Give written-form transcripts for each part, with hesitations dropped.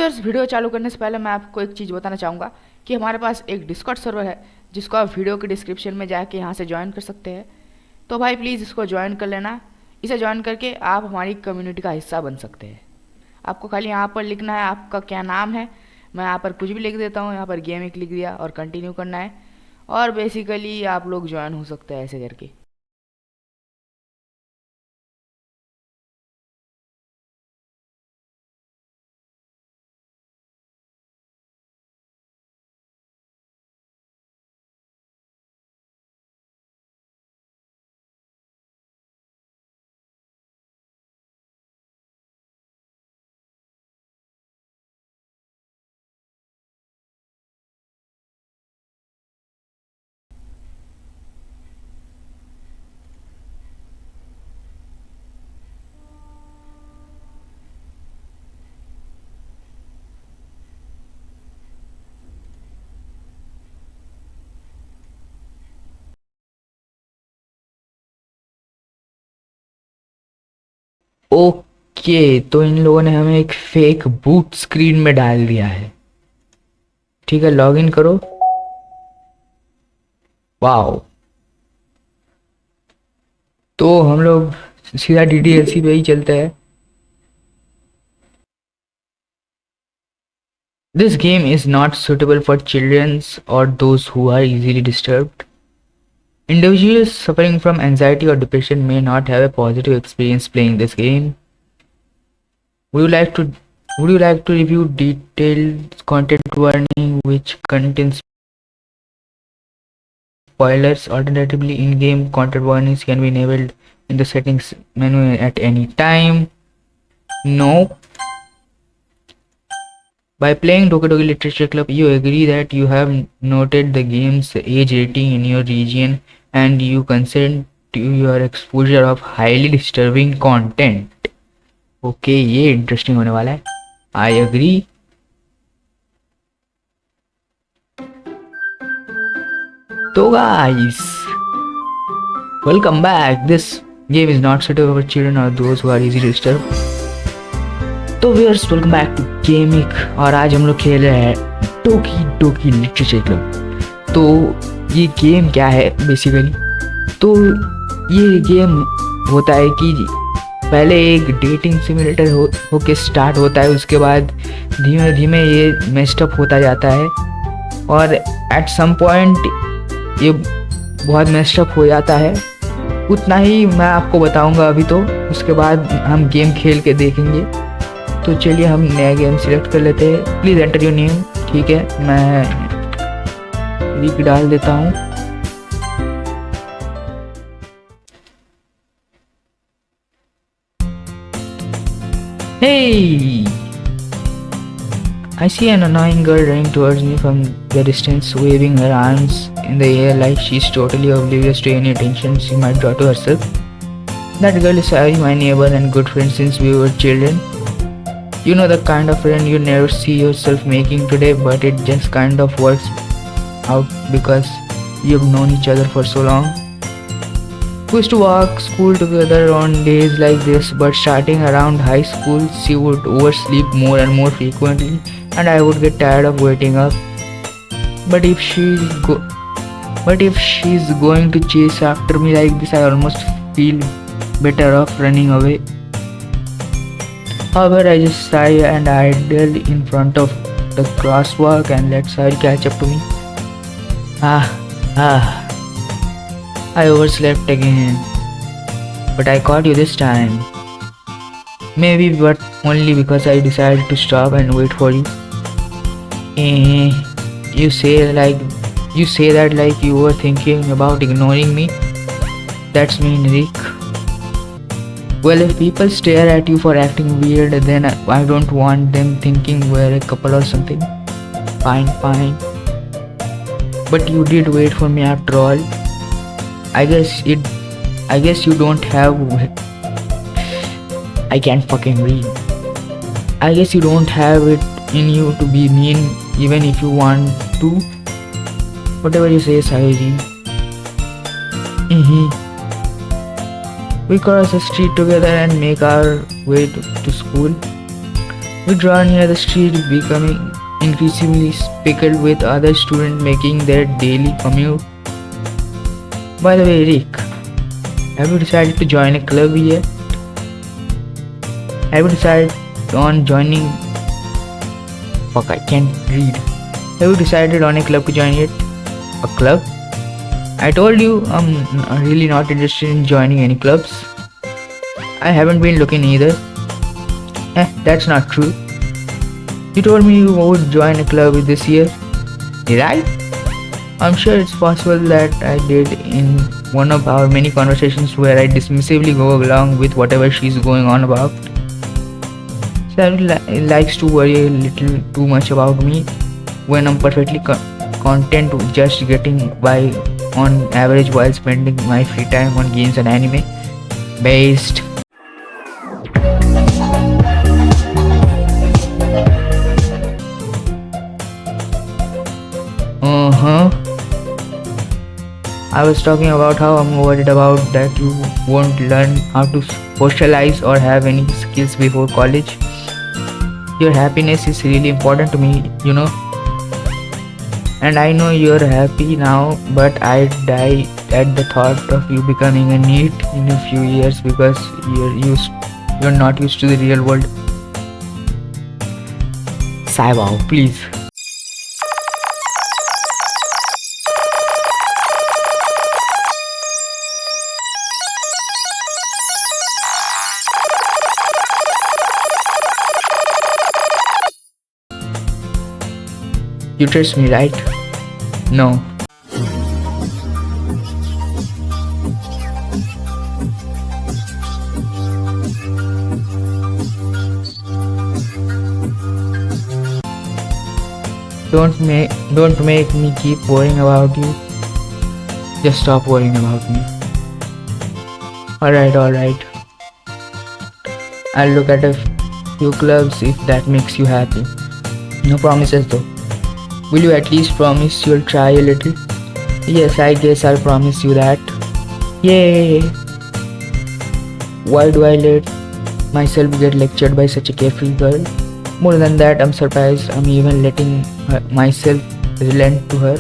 Viewers, video चालू करने से पहले मैं आपको एक चीज़ बताना चाहूँगा कि हमारे पास एक डिस्कॉर्ड सर्वर है जिसको आप वीडियो के डिस्क्रिप्शन में जाके यहाँ से ज्वाइन कर सकते हैं। तो भाई प्लीज़ इसको ज्वाइन कर लेना। इसे ज्वाइन करके आप हमारी कम्युनिटी का हिस्सा बन सकते हैं। आपको खाली यहाँ पर लिखना है आपका क्या नाम है। मैं यहाँ पर कुछ भी लिख देता हूँ, यहाँ पर गेमिक लिख दिया और कंटिन्यू करना है, और बेसिकली आप लोग ज्वाइन हो सकते हैं ऐसे करके। ओके, तो इन लोगों ने हमें एक फेक बूट स्क्रीन में डाल दिया है। ठीक है, लॉग इन करो। वाओ, तो हम लोग सीधा DDLC पे ही चलते हैं। This game is not suitable for childrens और those who are easily disturbed. Individuals suffering from anxiety or depression may not have a positive experience playing this game. Would you like to review detailed content warning which contains spoilers? Alternatively, in-game content warnings can be enabled in the settings menu at any time. No. By playing Doki Doki Literature Club, you agree that you have noted the game's age rating in your region and you consent to your exposure of highly disturbing content. Okay, ये interesting होने वाला है. I agree. So guys, welcome back. This game is not suitable for children or those who are easily disturbed. तो viewers, welcome back to Gamic, और आज हम लोग खेल रहे हैं डोकी डोकी लिटरेचर क्लब। तो ये गेम क्या है बेसिकली? तो ये गेम होता है कि पहले एक डेटिंग सिमुलेटर होके स्टार्ट होता है, उसके बाद धीमे धीमे ये मेस्टअप होता जाता है और एट सम पॉइंट ये बहुत मेस्टअप हो जाता है। उतना ही मैं आपको बताऊंगा अभी, तो उसके बाद हम गेम खेल के देखेंगे। तो चलिए हम नया गेम सिलेक्ट कर लेते हैं। Please enter your name. ठीक है, मैं वीक डाल देता हूँ। Hey! I see an annoying girl running towards me from the distance, waving her arms in the air like she's totally oblivious to any attention she might draw to herself. That girl is Sari, my neighbor and good friend since we were children. You know, the kind of friend you never see yourself making today, but it just kind of works out because you've known each other for so long. We used to walk school together on days like this, but starting around high school, she would oversleep more and more frequently, and I would get tired of waiting up. But if she's going to chase after me like this, I almost feel better off running away. However, I just sigh and idle in front of the crosswalk and let her catch up to me. I overslept again, but I caught you this time. Maybe, but only because I decided to stop and wait for you. You say that like you were thinking about ignoring me. That's mean, Rick. Well, if people stare at you for acting weird, then I don't want them thinking we're a couple or something. Fine. But you did wait for me after all. I guess you don't have... I can't fucking read. I guess you don't have it in you to be mean even if you want to. Whatever you say, Saiji. We cross the street together and make our way to school. We draw near the street, becoming increasingly speckled with other students making their daily commute. By the way, Rick, have you decided to join a club yet? Have you decided on joining? Fuck, I can't read. Have you decided on a club to join yet? A club? I told you I'm really not interested in joining any clubs. I haven't been looking either. That's not true. You told me you would join a club this year, right? I'm sure it's possible that I did in one of our many conversations where I dismissively go along with whatever she's going on about. Sally likes to worry a little too much about me when I'm perfectly content with just getting by on average while spending my free time on games and anime based. I was talking about how I'm worried about that you won't learn how to socialize or have any skills before college. Your happiness is really important to me, you know. And I know you're happy now, but I die at the thought of you becoming a NEET in a few years because you're not used to the real world. Saibao, please. You trust me, right? No. Don't make me keep worrying about you. Just stop worrying about me. Alright. I'll look at a few clubs if that makes you happy. No promises though. Will you at least promise you'll try a little? Yes, I guess I'll promise you that. Yay! Why do I let myself get lectured by such a carefree girl? More than that, I'm surprised I'm even letting myself relent to her.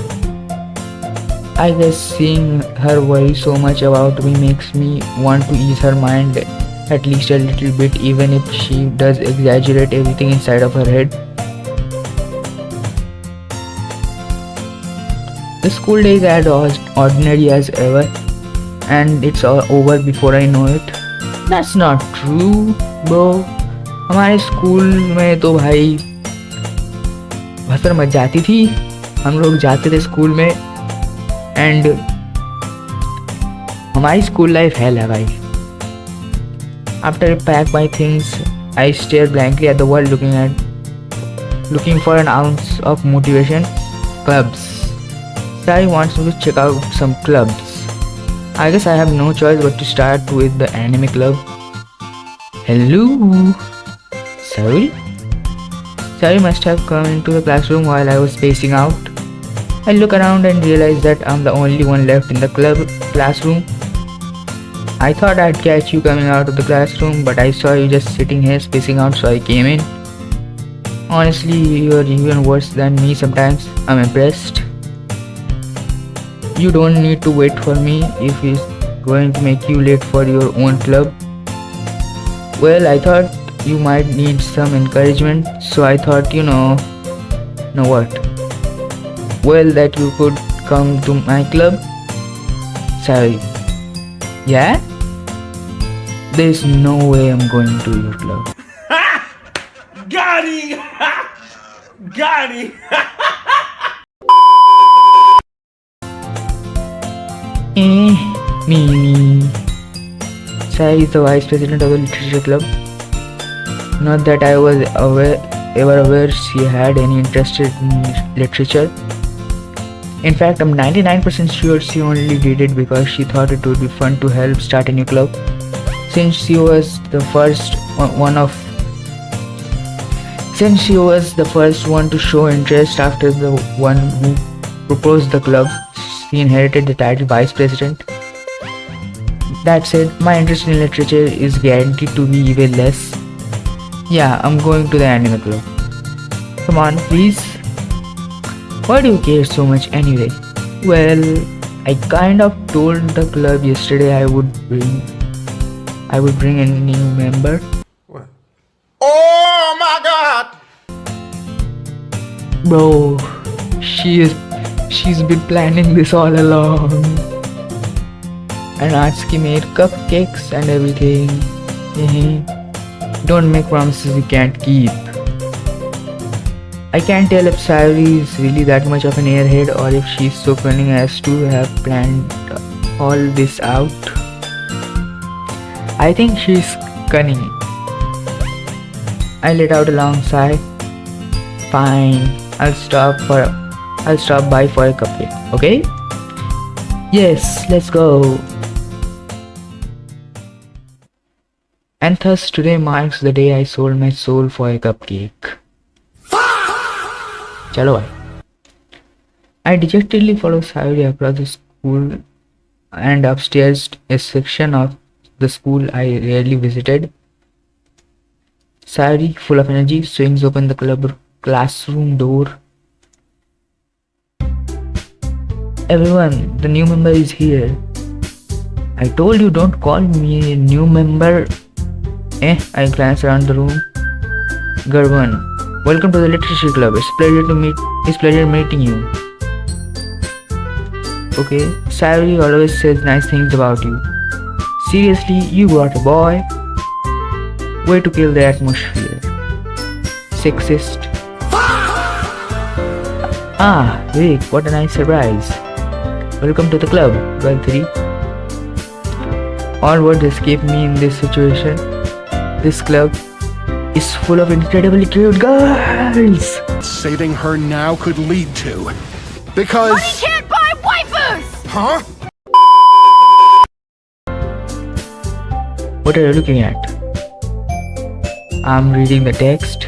I guess seeing her worry so much about me makes me want to ease her mind at least a little bit, even if she does exaggerate everything inside of her head. The school days are as ordinary as ever, and it's all over before I know it. That's not true, bro. हमारे school में तो भाई भसर much जाती थी. हम लोग जाते थे स्कूल में एंड हमारी स्कूल लाइफ हेल है भाई. After I pack my things, I stare blankly at the wall looking for an ounce of motivation. Clubs. Sari wants me to check out some clubs. I guess I have no choice but to start with the anime club. Hello, Sari? Sari must have come into the classroom while I was spacing out. I look around and realize that I'm the only one left in the classroom. I thought I'd catch you coming out of the classroom, but I saw you just sitting here spacing out, so I came in. Honestly, you're even worse than me sometimes. I'm impressed. You don't need to wait for me if it's going to make you late for your own club. Well, I thought you might need some encouragement, so I thought, know what? Well, that you could come to my club. Sorry. Yeah? There's no way I'm going to your club. Got him! Got him! Me. Sai is the vice president of the literature club. Not that I was ever aware she had any interest in literature. In fact, I'm 99% sure she only did it because she thought it would be fun to help start a new club. Since she was the first one to show interest after the one who proposed the club, she inherited the title vice president. That said, my interest in literature is guaranteed to be even less. Yeah, I'm going to the anime club. Come on, please. Why do you care so much anyway? Well, I kind of told the club yesterday I would bring a new member. What? Oh my god! Bro, she's been planning this all along. And Atsuki made cupcakes and everything. Don't make promises you can't keep. I can't tell if Sayuri is really that much of an airhead or if she's so cunning as to have planned all this out. I think she's cunning. I let out a long sigh. Fine, I'll stop by for a cupcake, okay? Yes, let's go. And thus today marks the day I sold my soul for a cupcake. Chalo bhai. I dejectedly follow Sayuri across the school and upstairs a section of the school I rarely visited. Sayuri, full of energy, swings open the classroom door. Everyone, the new member is here. I told you don't call me a new member. I glance around the room. Garvan, welcome to the literature club. It's a pleasure meeting you. Okay, Sayuri always says nice things about you. Seriously, you got a boy? Way to kill the atmosphere. Sexist. Rick, what a nice surprise. Welcome to the club, girl 3. All words escape me in this situation. This club is full of incredibly cute girls. Saving her now could lead to. Because... Money can't buy waifus! Huh? What are you looking at? I'm reading the text.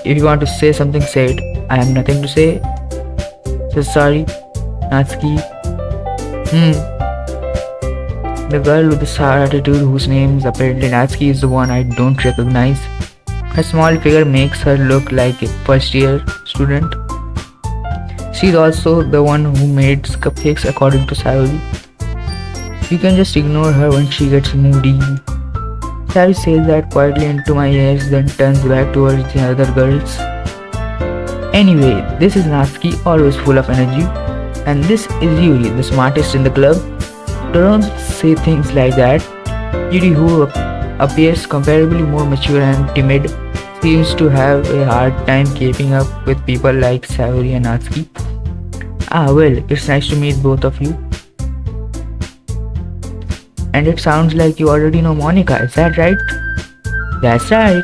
If you want to say something, say it. I have nothing to say. So sorry, Natsuki. The girl with the sour attitude whose name is apparently Natsuki is the one I don't recognize. Her small figure makes her look like a first year student. She's also the one who made cupcakes according to Sayuri. You can just ignore her when she gets moody. Sayuri says that quietly into my ears, then turns back towards the other girls. Anyway, this is Natsuki, always full of energy. And this is Yuri, the smartest in the club. Don't say things like that. Yuri, who appears comparably more mature and timid, seems to have a hard time keeping up with people like Sayuri and Natsuki. Well, it's nice to meet both of you. And it sounds like you already know Monica, is that right? That's right.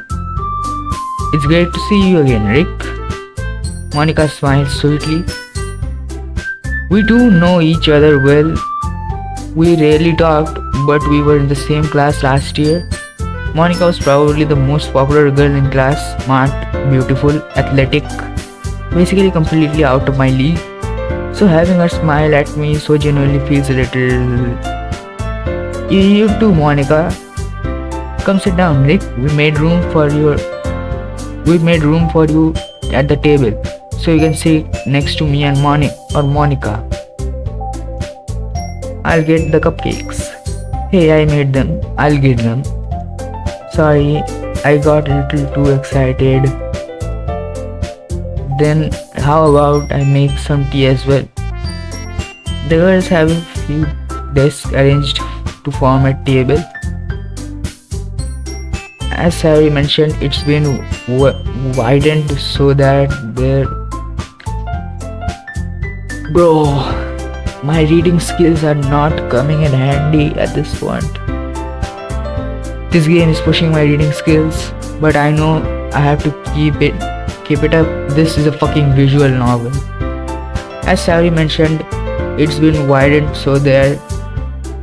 It's great to see you again, Rick. Monica smiles sweetly. We do know each other well. We rarely talked, but we were in the same class last year. Monica was probably the most popular girl in class, smart, beautiful, athletic, basically completely out of my league. So having her smile at me so genuinely feels a little... You too, Monica. Come sit down, Rick. We made room for you at the table, so you can sit next to me and Monica. I'll get the cupcakes. Hey, I made them. I'll get them. Sorry, I got a little too excited. Then how about I make some tea as well? The girls have a few desks arranged to form a table. As Harry mentioned, it's been widened so that there... Bro, my reading skills are not coming in handy at this point. This game is pushing my reading skills, but I know I have to keep it up. This is a fucking visual novel. As Harry mentioned, it's been widened so that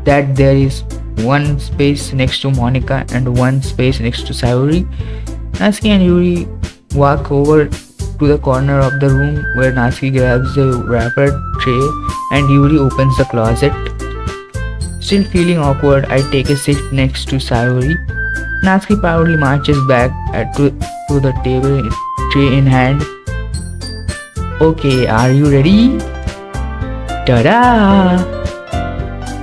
there is one space next to Monica and one space next to Sayuri. Natsuki and Yuri walk over to the corner of the room where Natsuki grabs a wrapper tray and Yuri opens the closet. Still feeling awkward, I take a seat next to Sayuri. Natsuki proudly marches back to the table, tray in hand. Okay, are you ready? Ta-da!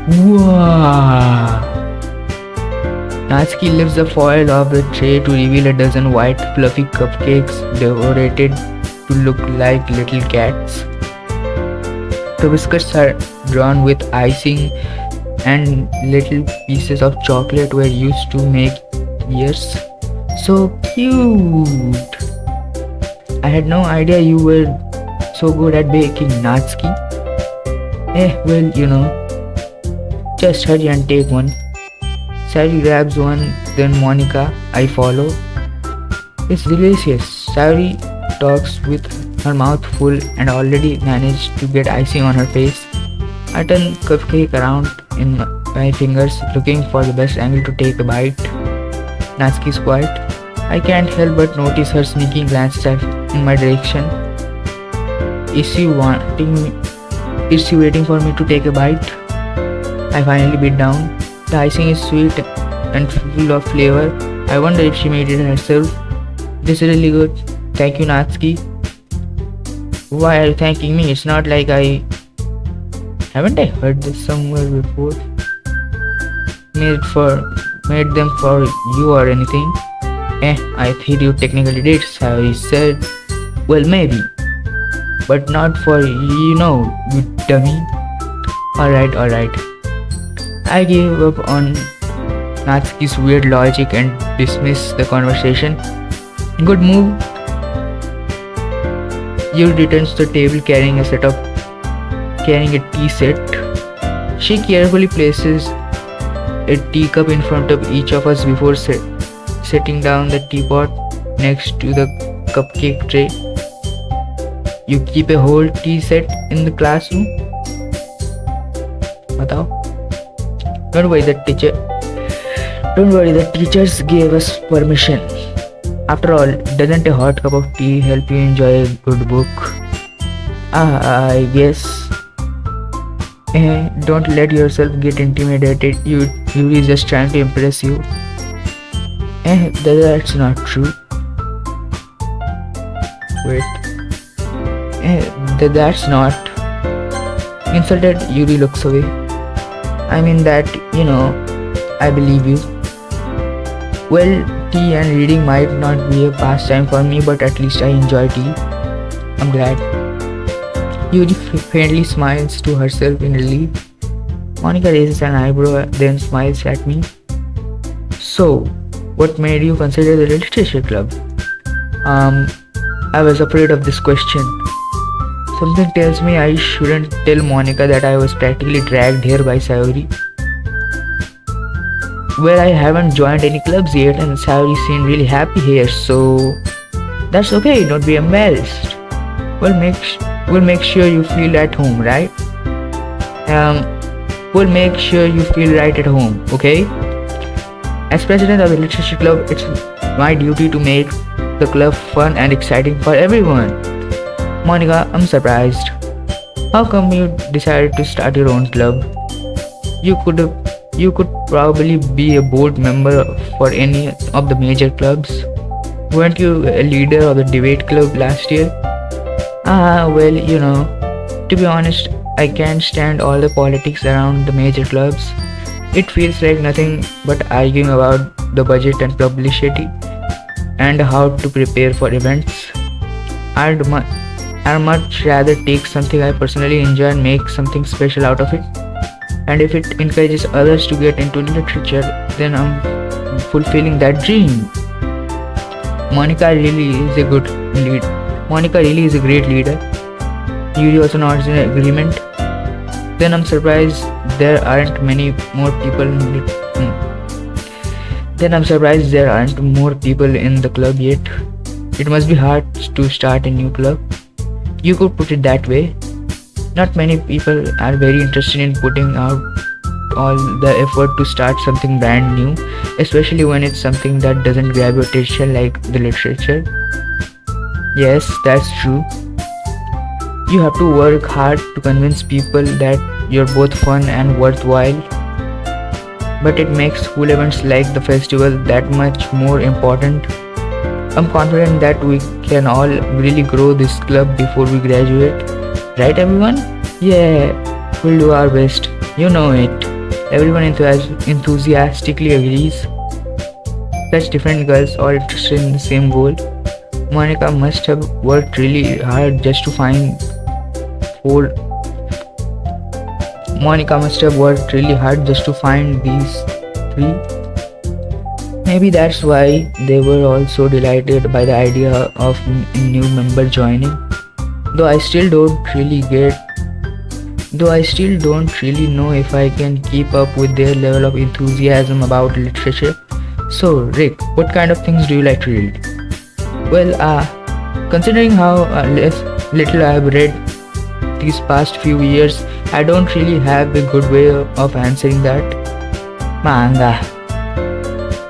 Wow! Natsuki lifts the foil of the tray to reveal a dozen white fluffy cupcakes decorated to look like little cats. The biscuits are drawn with icing and little pieces of chocolate were used to make ears. So cute! I had no idea you were so good at baking, Natsuki. Well, just hurry and take one. Sayuri grabs one, then Monica, I follow. It's delicious. Sayuri talks with her mouth full and already managed to get icing on her face. I turn cupcake around in my fingers, looking for the best angle to take a bite. Natsuki's quiet. I can't help but notice her sneaking glances in my direction. Is she waiting for me to take a bite? I finally bit down. The icing is sweet and full of flavor. I wonder if she made it herself. This is really good. Thank you, Natsuki. Why are you thanking me? It's not like haven't I heard this somewhere before? Made them for you or anything? I think you technically did, Sayuri said. Well, maybe. But not for you dummy. Alright. I gave up on Natsuki's weird logic and dismissed the conversation. Good move. Yuri returns to the table carrying a tea set. She carefully places a teacup in front of each of us before setting down the teapot next to the cupcake tray. You keep a whole tea set in the classroom? Batao. Don't worry, the teachers gave us permission. After all, doesn't a hot cup of tea help you enjoy a good book? I guess. Don't let yourself get intimidated. Yuri is just trying to impress you. That's not true. Wait. That's not. Insulted, Yuri looks away. I mean that, I believe you. Well, tea and reading might not be a pastime for me, but at least I enjoy tea. I'm glad. Yuri faintly smiles to herself in relief. Monica raises an eyebrow, then smiles at me. So, what made you consider the literature club? I was afraid of this question. Something tells me I shouldn't tell Monica that I was practically dragged here by Sayuri. Well, I haven't joined any clubs yet and Sayuri seemed really happy here, so that's okay, don't be embarrassed. We'll make sure you feel at home, right? We'll make sure you feel right at home, okay? As president of the literature club, it's my duty to make the club fun and exciting for everyone. Monica, I'm surprised. How come you decided to start your own club? You could probably be a board member for any of the major clubs. Weren't you a leader of the debate club last year? Well, to be honest, I can't stand all the politics around the major clubs. It feels like nothing but arguing about the budget and publicity and how to prepare for events. I'd much rather take something I personally enjoy and make something special out of it. And if it encourages others to get into literature, then I'm fulfilling that dream. Monica really is a great leader. Yuri also nods in agreement. Then I'm surprised there aren't more people in the club yet. It must be hard to start a new club. You could put it that way. Not many people are very interested in putting out all the effort to start something brand new, especially when it's something that doesn't grab your attention like the literature. Yes, that's true. You have to work hard to convince people that you're both fun and worthwhile. but it makes school events like the festival that much more important. I'm confident that we can all really grow this club before we graduate. Right, everyone? Yeah, we'll do our best. You know it. Everyone enthusiastically agrees. Such different girls all interested in the same goal. Monica must have worked really hard just to find four. Monica must have worked really hard just to find these three. Maybe that's why they were all so delighted by the idea of a new member joining. Though I still don't really know if I can keep up with their level of enthusiasm about literature. So, Rick, what kind of things do you like to read? Well, considering how little I've read these past few years, I don't really have a good way of answering that. Manga,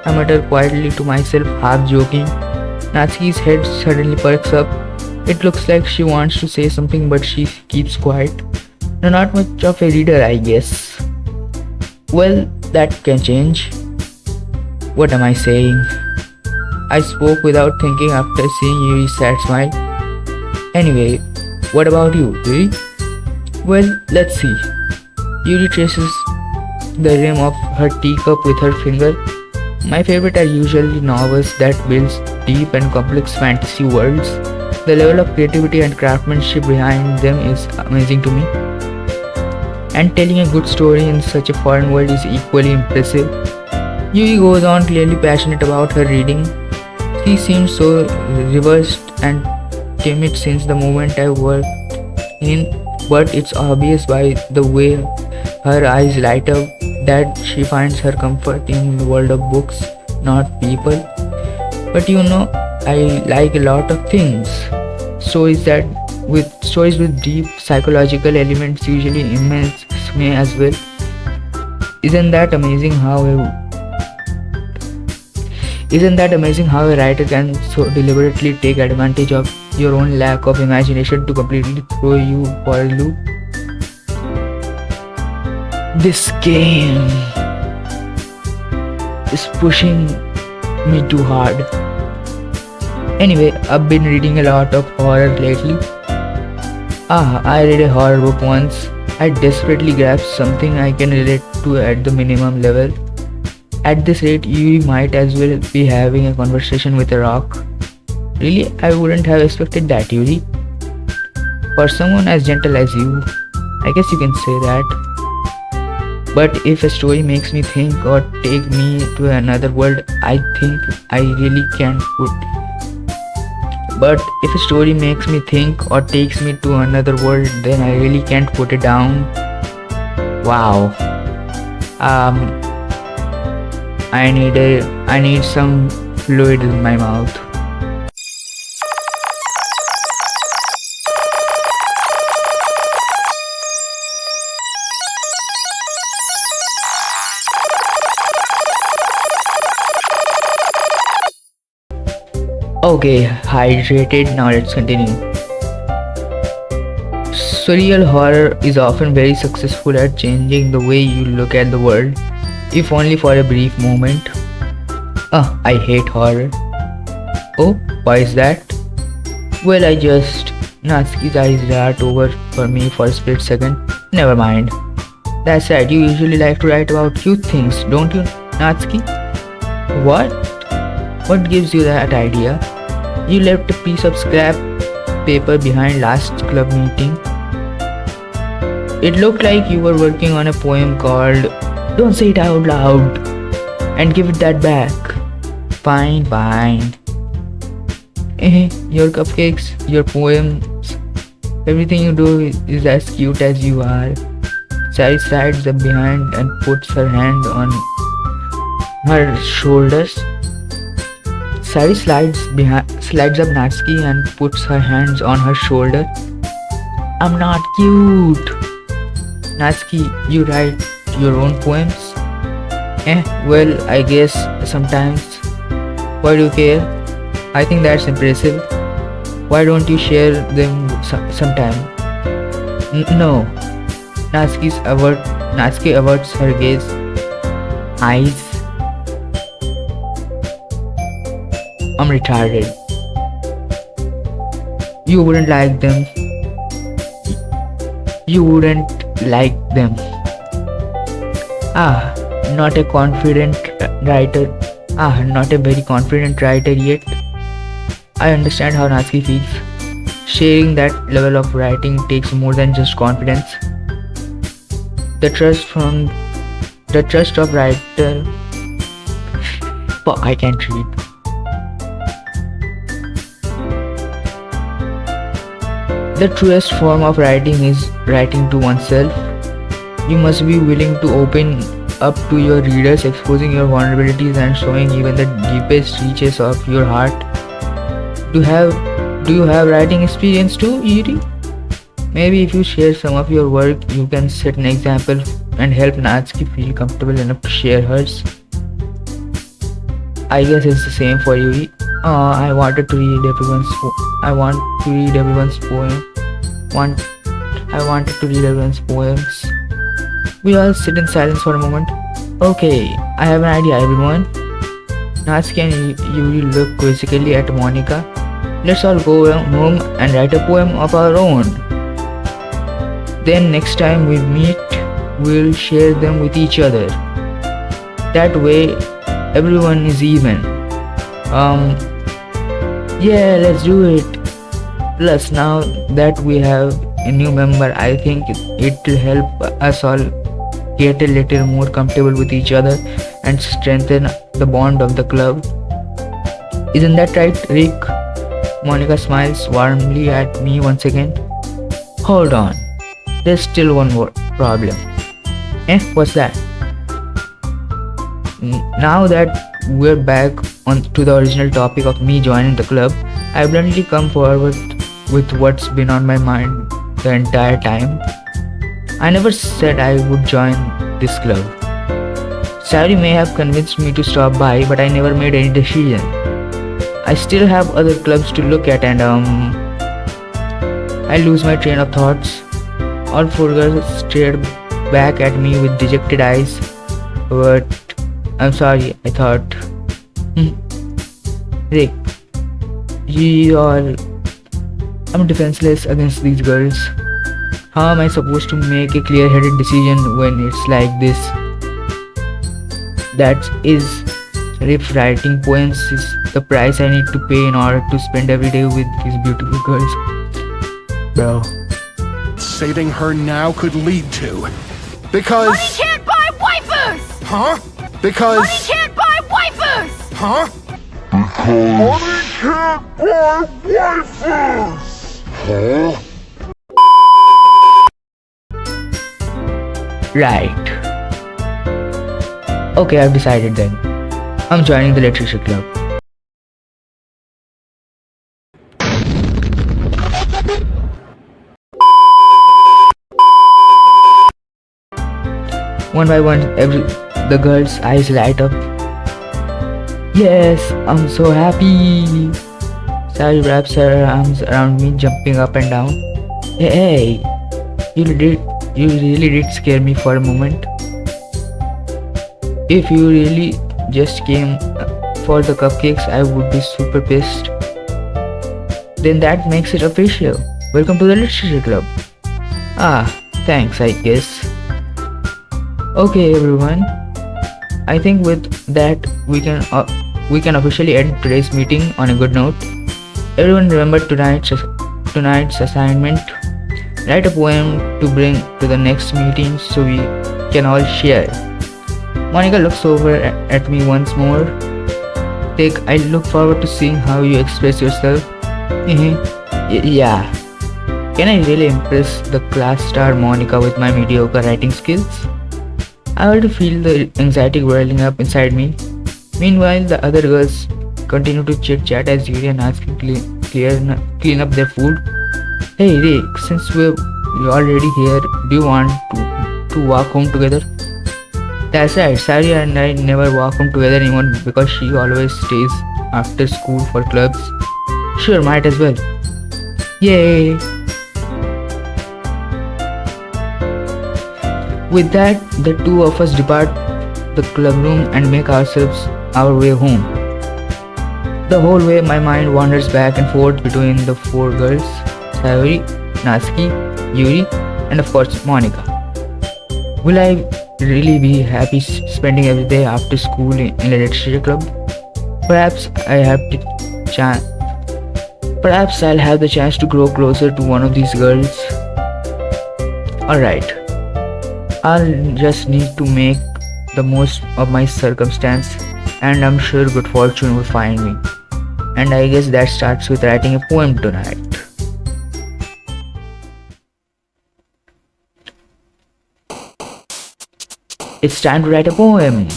I mutter quietly to myself, half joking. Natsuki's head suddenly perks up. It looks like she wants to say something, but she keeps quiet. No, not much of a reader, I guess. Well, that can change. What am I saying? I spoke without thinking after seeing Yuri's sad smile. Anyway, what about you, Yuri? Well, let's see. Yuri traces the rim of her teacup with her finger. My favorite are usually novels that build deep and complex fantasy worlds. The level of creativity and craftsmanship behind them is amazing to me. And telling a good story in such a foreign world is equally impressive. Yui goes on, clearly passionate about her reading. She seems so reversed and timid since the moment I walked in, but it's obvious by the way her eyes light up that she finds her comfort in the world of books, not people. But you know, I like a lot of things. Stories with deep psychological elements usually immerse me as well. Isn't that amazing how a writer can so deliberately take advantage of your own lack of imagination to completely throw you for a loop? This game is pushing me too hard. Anyway, I've been reading a lot of horror lately. I read a horror book once. I desperately grasped something I can relate to at the minimum level. At this rate, you might as well be having a conversation with a rock. Really, I wouldn't have expected that, Yuri. For someone as gentle as you, I guess you can say that. But if a story makes me think or take me to another world, I think I really can't put. But if a story makes me think or takes me to another world, then I really can't put it down. Wow. I need some fluid in my mouth. Okay, hydrated, now let's continue. Surreal horror is often very successful at changing the way you look at the world, if only for a brief moment. I hate horror. Oh, why is that? Well, Natsuki's eyes dart over for me for a split second. Never mind. That's right, you usually like to write about cute things, don't you, Natsuki? What? What gives you that idea? You left a piece of scrap paper behind last club meeting. It looked like you were working on a poem called "Don't Say It Out Loud" and give it that back. Fine. Your cupcakes, your poems, everything you do is as cute as you are. Sari slides up behind and puts her hand on her shoulders. Sari slides up Natsuki and puts her hands on her shoulder. I'm not cute. Natsuki, you write your own poems? Well, I guess sometimes. Why do you care? I think that's impressive. Why don't you share them sometime? No. Natsuki averts her gaze. eyes. I'm retarded. You wouldn't like them. You wouldn't like them. Not a confident writer. Not a very confident writer yet. I understand how Natsuki feels. Sharing that level of writing takes more than just confidence. The trust of writer. Fuck, I can't read. The truest form of writing is writing to oneself. You must be willing to open up to your readers, exposing your vulnerabilities and showing even the deepest reaches of your heart. Do you have writing experience too, Yuri? Maybe if you share some of your work, you can set an example and help Natsuki feel comfortable enough to share hers. I guess it's the same for Yuri. I want to read everyone's poems. We all sit in silence for a moment. Okay, I have an idea, everyone. Natsuki and Yuri look quizzically at Monica. Let's all go home and write a poem of our own. Then next time we meet, we'll share them with each other. That way, everyone is even. Yeah, let's do it. Plus, now that we have a new member, I think it will help us all get a little more comfortable with each other and strengthen the bond of the club. Isn't that right, Rick? Monica smiles warmly at me once again. Hold on, there's still one more problem. What's that? Now that we're back on to the original topic of me joining the club, I bluntly come forward with what's been on my mind the entire time. I never said I would join this club. Sari may have convinced me to stop by, but I never made any decision. I still have other clubs to look at and I lose my train of thoughts. All four girls stared back at me with dejected eyes. But I'm sorry, I thought. Rick, I'm defenseless against these girls. How am I supposed to make a clear-headed decision when it's like this? That is, if writing poems is the price I need to pay in order to spend every day with these beautiful girls. Bro. Saving her now could lead to. Money Because. can't buy waifus! Huh? Money Because. can't buy waifus! Huh? Right. Okay, I've decided then. I'm joining the literature club. One by one, the girls' eyes light up. Yes, I'm so happy. Sari wraps her arms around me, jumping up and down. Hey, you really did scare me for a moment. If you really just came for the cupcakes, I would be super pissed. Then that makes it official. Welcome to the literature club. Thanks, I guess. Okay, everyone. I think with that we can officially end today's meeting on a good note. Everyone remember tonight's assignment. Write a poem to bring to the next meeting so we can all share. Monica looks over at me once more. I look forward to seeing how you express yourself. Yeah. Can I really impress the class star Monica with my mediocre writing skills? I already feel the anxiety whirling up inside me. Meanwhile, the other girls continue to chit-chat as Yuri and Natsuki clean up their food. Hey Rick, since we're already here, do you want to walk home together? That's right, Sari and I never walk home together anymore because she always stays after school for clubs. Sure, might as well. Yay! With that, the two of us depart the club room and make ourselves our way home. The whole way my mind wanders back and forth between the four girls, Sayuri, Natsuki, Yuri, and of course Monica. Will I really be happy spending every day after school in a literature club? Perhaps I'll have the chance to grow closer to one of these girls. Alright, I'll just need to make the most of my circumstance, and I'm sure good fortune will find me. And I guess that starts with writing a poem tonight. It's time to write a poem.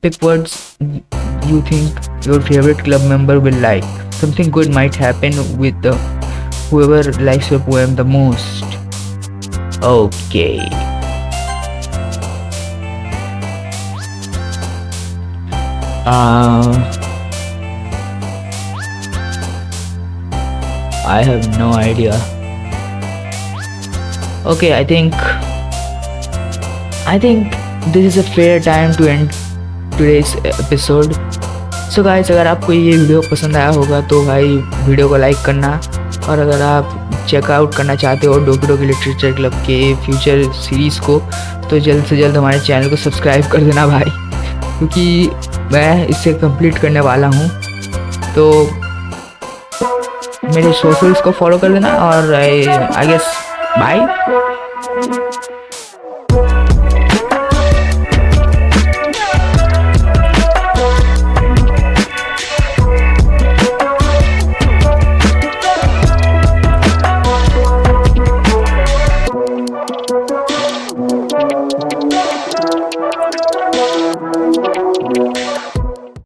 Pick words you think your favorite club member will like. Something good might happen with whoever likes your poem the most. Okay. I have no idea. Okay, I think this is a fair time to end today's episode. So guys, अगर आपको ये video पसंद आया होगा तो भाई video को like करना, और अगर आप चेकआउट करना चाहते हो डोकी डोकी लिटरेचर क्लब के फ्यूचर सीरीज़ को तो जल्द से जल्द हमारे चैनल को सब्सक्राइब कर देना भाई, क्योंकि मैं इसे कंप्लीट करने वाला हूँ। तो मेरे सोशल्स को फॉलो कर देना, और आई गेस बाय।